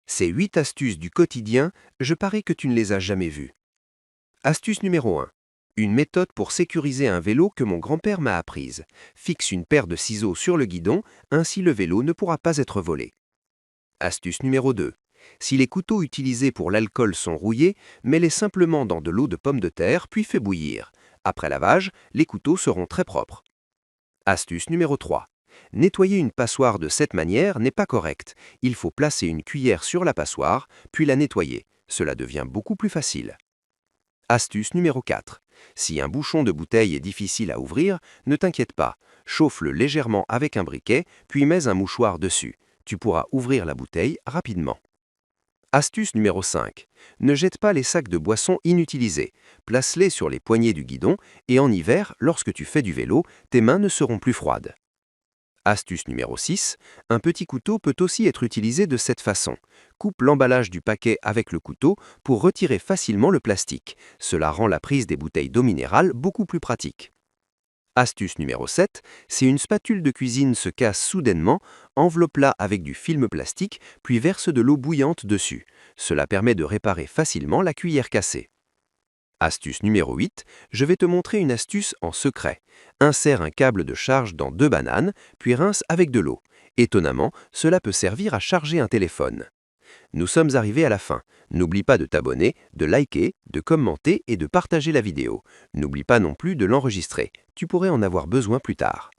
Ces 8 astuces du quotidien, je parie que tu ne les as jamais vues. Astuce numéro 1. Une méthode pour sécuriser un vélo que mon grand-père m'a apprise. Fixe une paire de ciseaux sur le guidon, ainsi le vélo ne pourra pas être volé. Astuce numéro 2. Si les couteaux utilisés pour l'alcool sont rouillés, mets-les simplement dans de l'eau de pomme de terre puis fais bouillir. Après lavage, les couteaux seront très propres. Astuce numéro 3. Nettoyer une passoire de cette manière n'est pas correct. Il faut placer une cuillère sur la passoire, puis la nettoyer. Cela devient beaucoup plus facile. Astuce numéro 4. Si un bouchon de bouteille est difficile à ouvrir, ne t'inquiète pas. Chauffe-le légèrement avec un briquet, puis mets un mouchoir dessus. Tu pourras ouvrir la bouteille rapidement. Astuce numéro 5. Ne jette pas les sacs de boissons inutilisés. Place-les sur les poignées du guidon et en hiver, lorsque tu fais du vélo, tes mains ne seront plus froides. Astuce numéro 6. Un petit couteau peut aussi être utilisé de cette façon. Coupe l'emballage du paquet avec le couteau pour retirer facilement le plastique. Cela rend la prise des bouteilles d'eau minérale beaucoup plus pratique. Astuce numéro 7. Si une spatule de cuisine se casse soudainement, enveloppe-la avec du film plastique puis verse de l'eau bouillante dessus. Cela permet de réparer facilement la cuillère cassée. Astuce numéro 8, je vais te montrer une astuce en secret. Insère un câble de charge dans 2 bananes, puis rince avec de l'eau. Étonnamment, cela peut servir à charger un téléphone. Nous sommes arrivés à la fin. N'oublie pas de t'abonner, de liker, de commenter et de partager la vidéo. N'oublie pas non plus de l'enregistrer. Tu pourrais en avoir besoin plus tard.